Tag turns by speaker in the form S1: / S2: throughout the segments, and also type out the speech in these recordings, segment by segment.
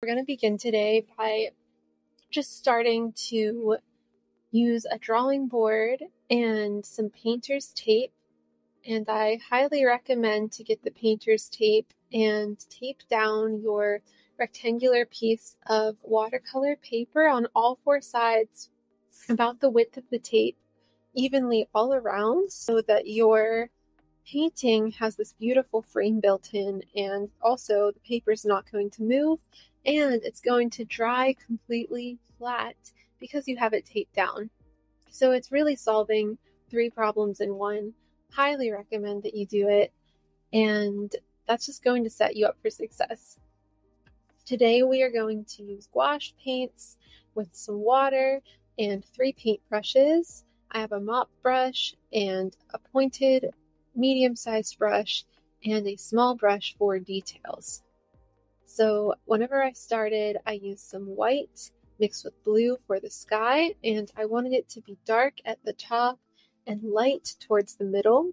S1: We're going to begin today by just starting to use a drawing board and some painter's tape. And I highly recommend to get the painter's tape and tape down your rectangular piece of watercolor paper on all four sides, about the width of the tape, evenly all around, so that your painting has this beautiful frame built in, and also the paper is not going to move and it's going to dry completely flat because you have it taped down. So it's really solving 3 problems in one. Highly recommend that you do it, and that's just going to set you up for success. Today we are going to use gouache paints with some water and 3 paint brushes. I have a mop brush and a pointed medium-sized brush and a small brush for details. So whenever I started, I used some white mixed with blue for the sky, and I wanted it to be dark at the top and light towards the middle.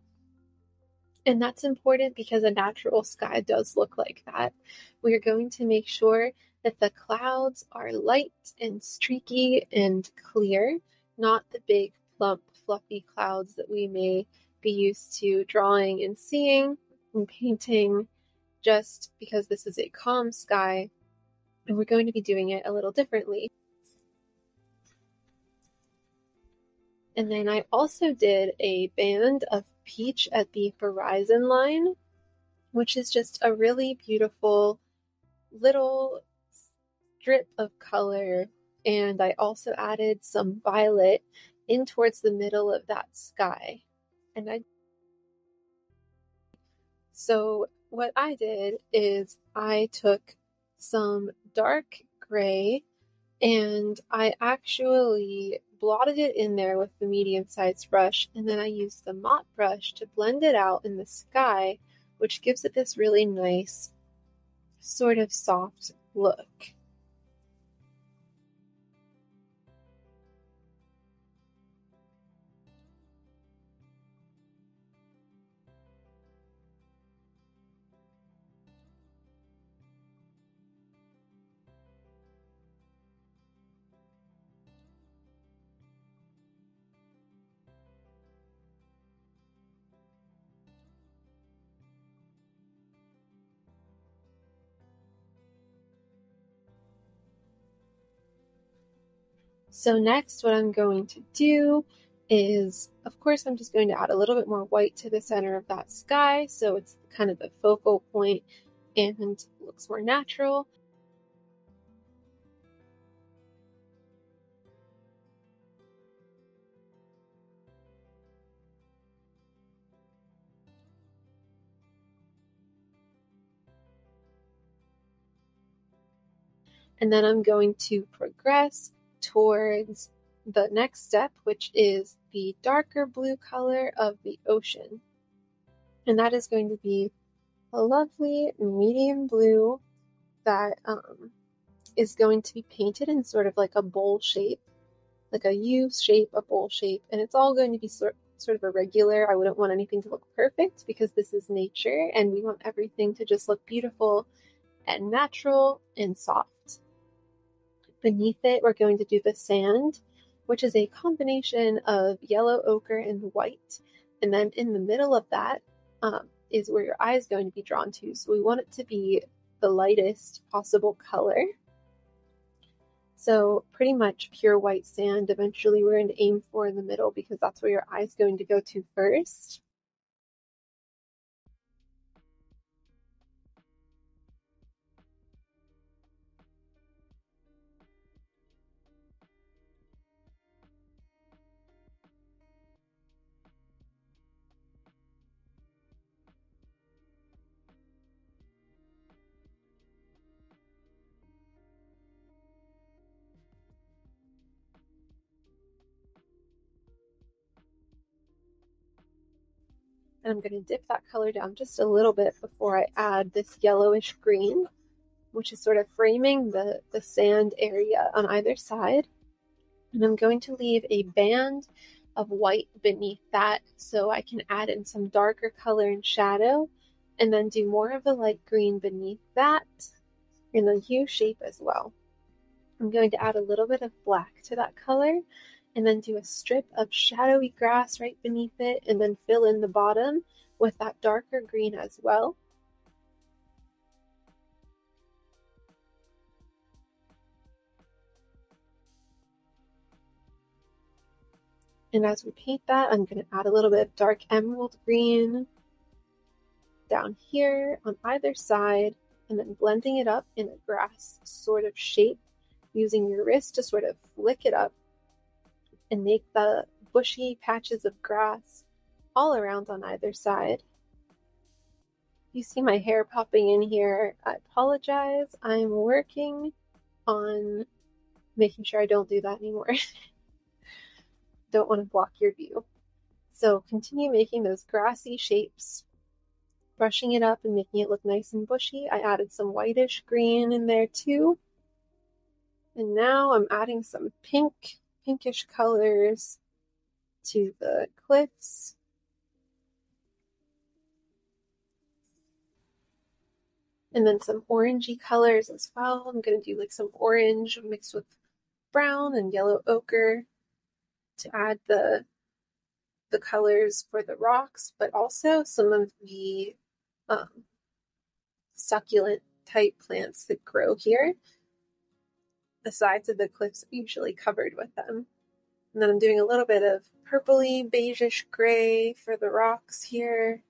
S1: And that's important because a natural sky does look like that. We are going to make sure that the clouds are light and streaky and clear, not the big, plump, fluffy clouds that we may be used to drawing and seeing and painting, just because this is a calm sky and we're going to be doing it a little differently. And then I also did a band of peach at the horizon line, which is just a really beautiful little strip of color. And I also added some violet in towards the middle of that sky. So what I did is I took some dark gray and I actually blotted it in there with the medium-sized brush, and then I used the mop brush to blend it out in the sky, which gives it this really nice sort of soft look. So next, what I'm going to do is, of course, I'm just going to add a little bit more white to the center of that sky, so it's kind of the focal point and looks more natural. And then I'm going to progress towards the next step, which is the darker blue color of the ocean. And that is going to be a lovely medium blue that is going to be painted in sort of like a bowl shape, like a U shape, a bowl shape, and it's all going to be sort of irregular. I wouldn't want anything to look perfect because this is nature and we want everything to just look beautiful and natural and soft. Beneath it, we're going to do the sand, which is a combination of yellow ochre and white. And then in the middle of that is where your eye is going to be drawn to. So we want it to be the lightest possible color. So pretty much pure white sand. Eventually we're going to aim for in the middle because that's where your eye is going to go to first. And I'm going to dip that color down just a little bit before I add this yellowish green, which is sort of framing the sand area on either side. And I'm going to leave a band of white beneath that so I can add in some darker color and shadow, and then do more of the light green beneath that. in a U shape as well. I'm going to add a little bit of black to that color and then do a strip of shadowy grass right beneath it and then fill in the bottom with that darker green as well. And as we paint that, I'm going to add a little bit of dark emerald green down here on either side, and then blending it up in a grass sort of shape, using your wrist to sort of flick it up and make the bushy patches of grass all around on either side. You see my hair popping in here. I apologize. I'm working on making sure I don't do that anymore. Don't want to block your view. So continue making those grassy shapes, brushing it up and making it look nice and bushy. I added some whitish green in there too. And now I'm adding some pinkish colors to the cliffs. And then some orangey colors as well. I'm going to do like some orange mixed with brown and yellow ochre to add the colors for the rocks, but also some of the succulent type plants that grow here. The sides of the cliffs are usually covered with them. And then I'm doing a little bit of purpley, beigeish gray for the rocks here.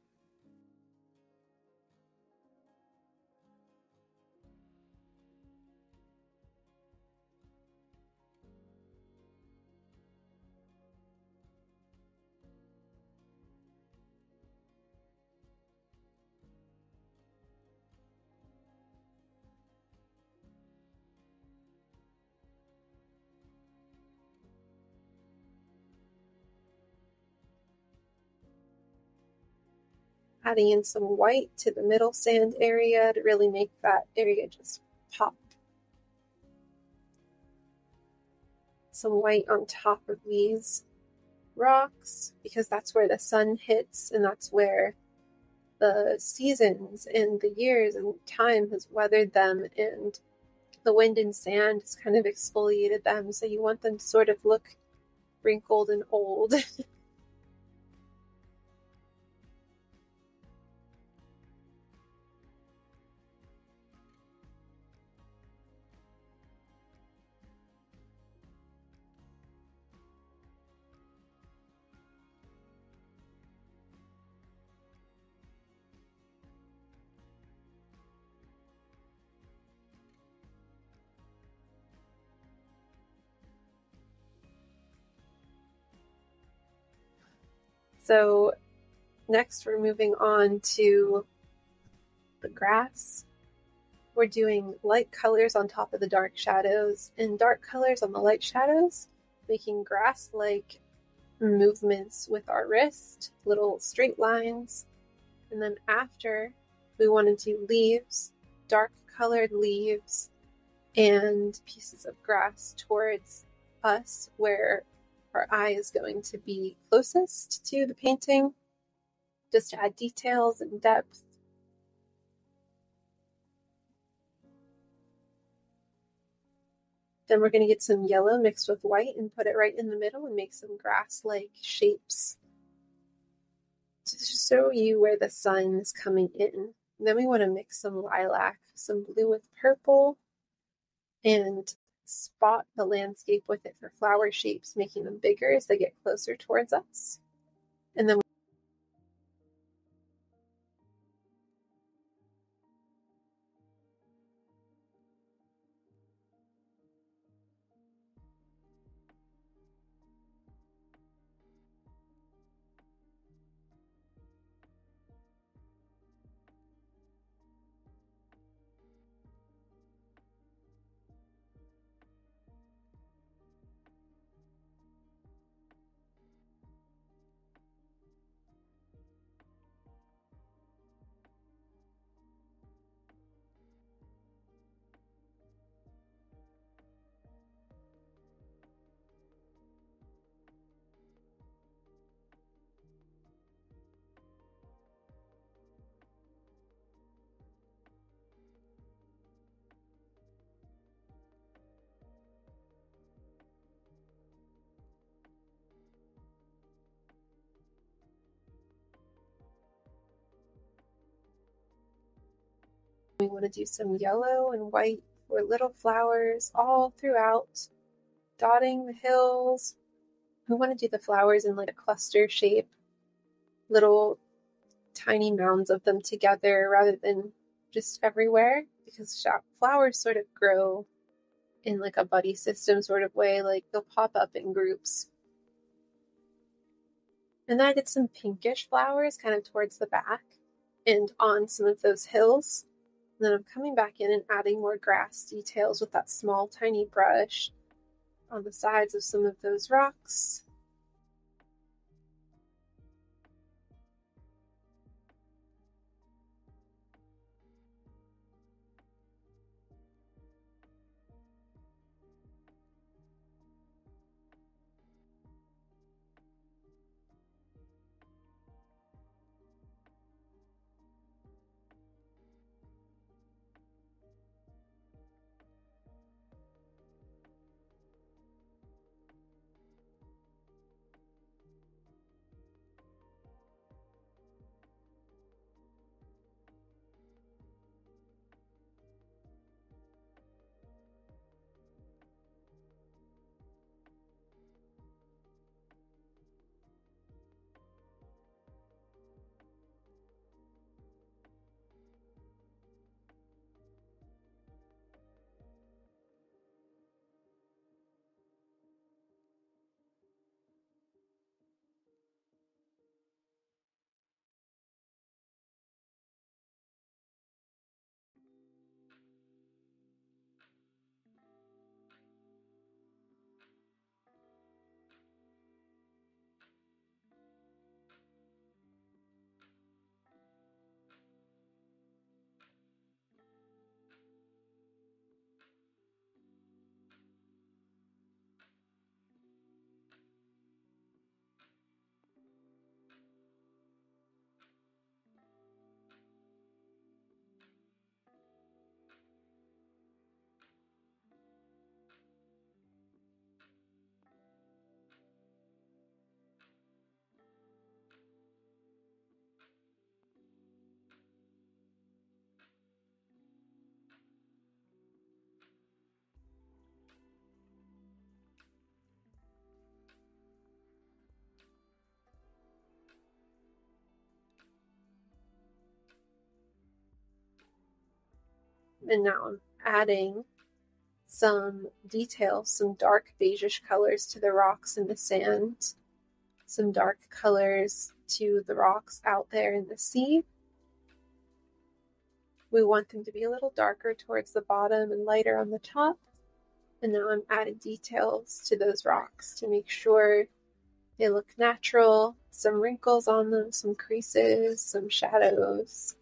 S1: Adding in some white to the middle sand area to really make that area just pop. Some white on top of these rocks because that's where the sun hits and that's where the seasons and the years and time has weathered them, and the wind and sand has kind of exfoliated them, so you want them to sort of look wrinkled and old. So next we're moving on to the grass. We're doing light colors on top of the dark shadows and dark colors on the light shadows, making grass-like movements with our wrist, little straight lines. And then after, we want to do leaves, dark colored leaves, and pieces of grass towards us where our eye is going to be closest to the painting, just to add details and depth. Then we're going to get some yellow mixed with white and put it right in the middle and make some grass-like shapes to show you where the sun is coming in. And then we want to mix some lilac, some blue with purple, and spot the landscape with it for flower shapes, making them bigger as they get closer towards us. And then We want to do some yellow and white for little flowers all throughout, dotting the hills. We want to do the flowers in like a cluster shape, little tiny mounds of them together rather than just everywhere, because flowers sort of grow in like a buddy system sort of way, like they'll pop up in groups. And then I did some pinkish flowers kind of towards the back and on some of those hills. And then I'm coming back in and adding more grass details with that small tiny brush on the sides of some of those rocks. And now I'm adding some details, some dark beigeish colors to the rocks and the sand, some dark colors to the rocks out there in the sea. We want them to be a little darker towards the bottom and lighter on the top. And now I'm adding details to those rocks to make sure they look natural, some wrinkles on them, some creases, some shadows.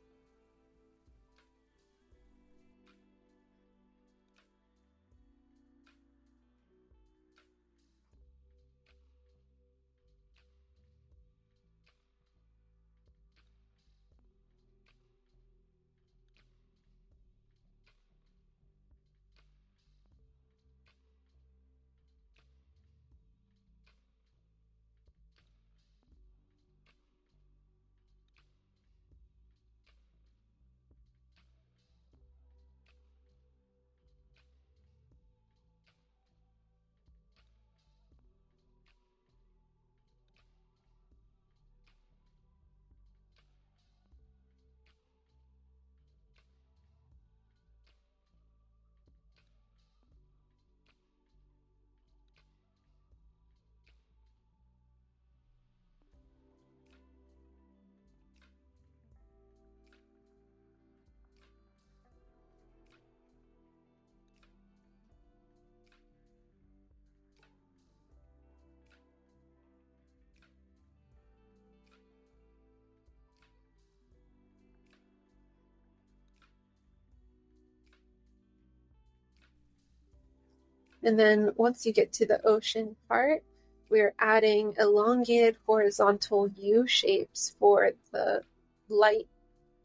S1: And then once you get to the ocean part, we're adding elongated horizontal U shapes for the light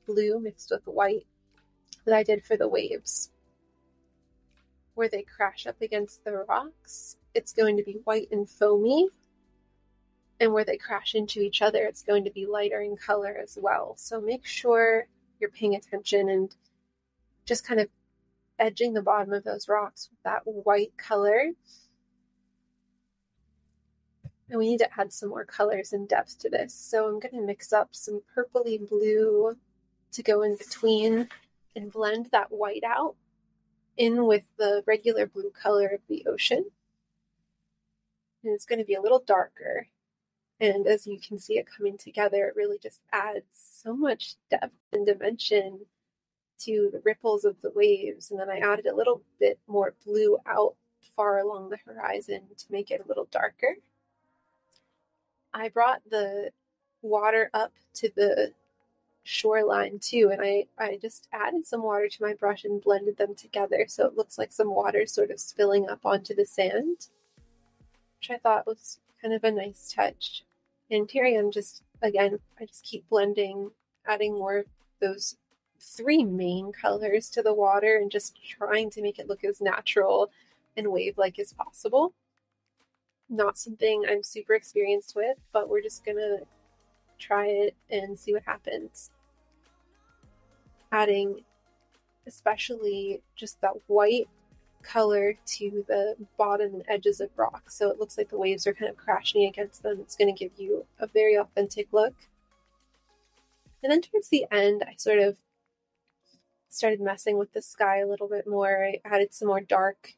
S1: blue mixed with white that I did for the waves. Where they crash up against the rocks, it's going to be white and foamy. And where they crash into each other, it's going to be lighter in color as well. So make sure you're paying attention and just kind of edging the bottom of those rocks with that white color. And we need to add some more colors and depth to this. So I'm going to mix up some purpley blue to go in between and blend that white out in with the regular blue color of the ocean. And it's going to be a little darker. And as you can see it coming together, it really just adds so much depth and dimension to the ripples of the waves. And then I added a little bit more blue out far along the horizon to make it a little darker. I brought the water up to the shoreline too, and I just added some water to my brush and blended them together so it looks like some water sort of spilling up onto the sand, which I thought was kind of a nice touch. And here I am just, again, I just keep blending, adding more of those three main colors to the water and just trying to make it look as natural and wave-like as possible. Not something I'm super experienced with, but we're just gonna try it and see what happens. Adding especially just that white color to the bottom and edges of rocks, so it looks like the waves are kind of crashing against them. It's going to give you a very authentic look. And then towards the end, I sort of started messing with the sky a little bit more. I added some more dark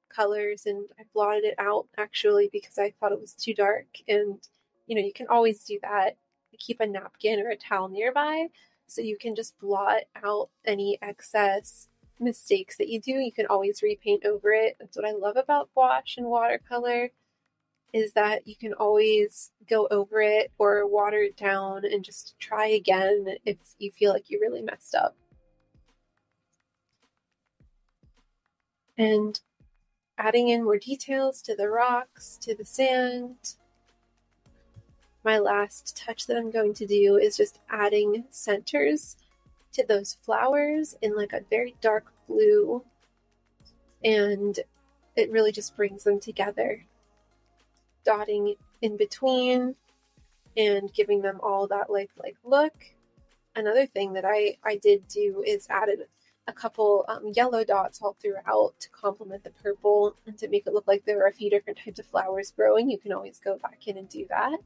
S1: colors and I blotted it out actually because I thought it was too dark. And you can always do that. You keep a napkin or a towel nearby so you can just blot out any excess mistakes that you do. You can always repaint over it. That's what I love about gouache and watercolor, is that you can always go over it or water it down and just try again if you feel like you really messed up. And adding in more details to the rocks, to the sand. My last touch that I'm going to do is just adding centers to those flowers in like a very dark blue, and it really just brings them together. Dotting in between and giving them all that lifelike look. Another thing that I did do is added a couple yellow dots all throughout to complement the purple and to make it look like there were a few different types of flowers growing. You can always go back in and do that.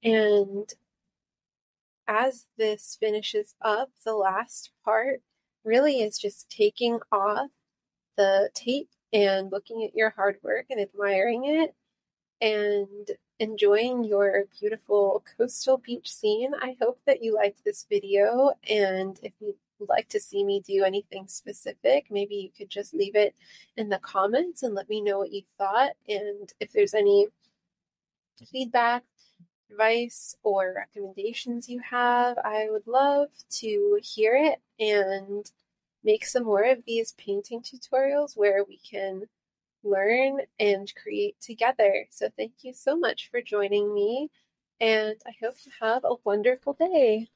S1: And as this finishes up, the last part really is just taking off the tape and looking at your hard work and admiring it and enjoying your beautiful coastal beach scene. I hope that you liked this video, and if you'd like to see me do anything specific, maybe you could just leave it in the comments and let me know what you thought, and if there's any feedback, advice, or recommendations you have, I would love to hear it and make some more of these painting tutorials where we can learn and create together. So thank you so much for joining me, and I hope you have a wonderful day.